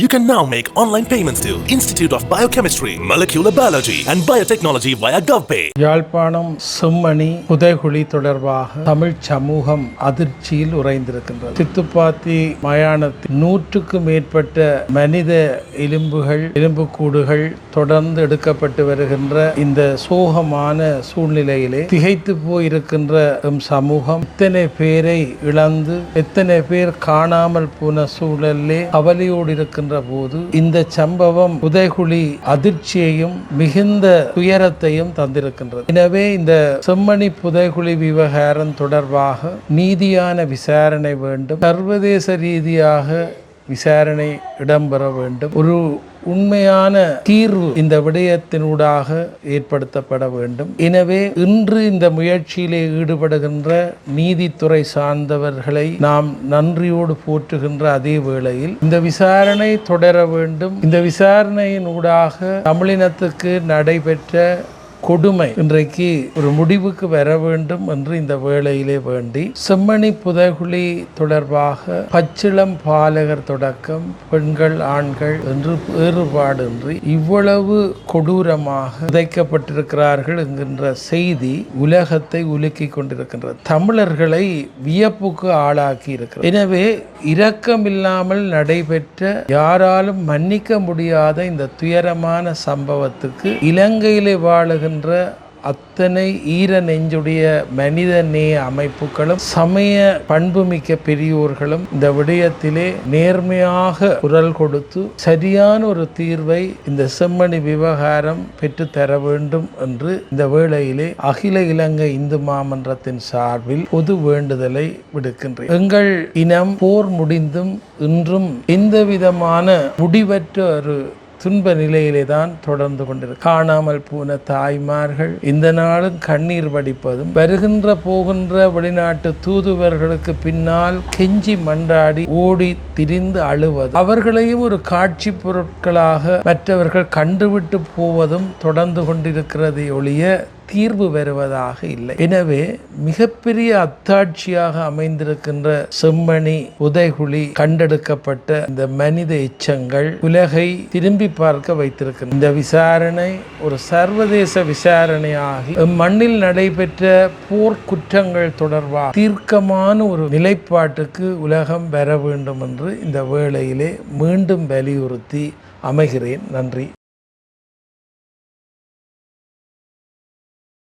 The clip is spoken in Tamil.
You can now make online payments to Institute of Biochemistry, Molecular Biology and Biotechnology via GovPay. Yazhpanam Chemmani புதைகுழி தொடர்பாக தமிழ் சமூகம் அதிர்ச்சியில் உறைந்திருக்கின்றது. சித்துப்பாத்தி மயானத்தில் 100க்கும் மேற்பட்ட மனித எலும்புக்கூடுகள் தொடர்ந்து எடுக்கப்பட்டு வருகின்ற இந்த சோகமான சூழ்நிலையிலே திகைத்து போயிருக்கின்ற சமூகம் எத்தனை பேரை இழந்து எத்தனை பேர் காணாமல் போன சூழலிலே அவலியோடு இருக்கின்ற போது இந்த சம்பவம் புதைகுழி அதிர்ச்சியையும் மிகுந்த துயரத்தையும் தந்திருக்கின்றது. எனவே இந்த செம்மணி புதைகுழி விவகாரம் தொடர்பாக நீதியான விசாரணை வேண்டும். சர்வதேச ரீதியாக விசாரணை இடம்பெற வேண்டும். ஒரு உண்மையான தீர்வு இந்த விடயத்தினூடாக ஏற்படுத்தப்பட வேண்டும். எனவே இன்று இந்த முயற்சியிலே ஈடுபடுகின்ற நீதித்துறை சார்ந்தவர்களை நாம் நன்றியோடு போற்றுகின்ற அதே வேளையில் இந்த விசாரணை தொடர வேண்டும். இந்த விசாரணையினூடாக தமிழினத்துக்கு நடைபெற்ற கொடுமை இன்றைக்கு ஒரு முடிவுக்கு வர வேண்டும் என்று இந்த வேளையிலே வேண்டி செம்மணி புதைகுழி தொடர்பாக பச்சிளம் பாலகர் தொடக்கம் பெண்கள் ஆண்கள் என்று வேறுபாடின்றி இவ்வளவு கொடூரமாக புதைக்கப்பட்டிருக்கிறார்கள் என்கின்ற செய்தி உலகத்தை உலுக்கிக் கொண்டிருக்கின்றது. தமிழர்களை வியப்புக்கு ஆளாக்கி இருக்கிறது. எனவே இரக்கமில்லாமல் நடைபெற்ற யாராலும் மன்னிக்க முடியாத இந்த துயரமான சம்பவத்துக்கு இலங்கையிலே வாழுகின்ற அத்தனை ஈர நெஞ்சுடைய மனித நேய அமைப்புகளும் சமய பண்புமிக்க பெரியோர்களும் இந்த விடயத்திலே நேர்மையாக குரல் கொடுத்து சரியான ஒரு தீர்வை இந்த செம்மணி விவகாரம் பெற்றுத்தர வேண்டும் என்று இந்த வேளையிலே அகில இலங்கை இந்து மாமன்றத்தின் சார்பில் பொது வேண்டுதலை விடுக்கின்றேன். எங்கள் இனம் போர் முடிந்தும் இன்றும் எந்த விதமான முடிவற்ற ஒரு துன்ப நிலையிலே தான் தொடர்ந்து கொண்டிருக்கு. காணாமல் போன தாய்மார்கள் இந்த நாளும் கண்ணீர் வடிப்பதும் வருகின்ற போகின்ற வெளிநாட்டு தூதுவர்களுக்கு பின்னால் கெஞ்சி மன்றாடி ஓடி திரிந்து அழுவது, அவர்களையும் ஒரு காட்சி பொருட்களாக மற்றவர்கள் கண்டுவிட்டு போவதும் தொடர்ந்து கொண்டிருக்கிறதை ஒழிய தீர்வு வருவதாக இல்லை. எனவே மிகப்பெரிய அத்தாட்சியாக அமைந்திருக்கின்ற செம்மணி புதைகுழி கண்டெடுக்கப்பட்ட இந்த மனித எச்சங்கள் உலகை திரும்பி பார்க்க வைத்திருக்கின்ற இந்த விசாரணை ஒரு சர்வதேச விசாரணையாகி மண்ணில் நடைபெற்ற போர்க்குற்றங்கள் தொடர்பாக தீர்க்கமான ஒரு நிலைப்பாட்டுக்கு உலகம் பெற வேண்டும் என்று இந்த வேளையிலே மீண்டும் வலியுறுத்தி அமைகிறேன். நன்றி.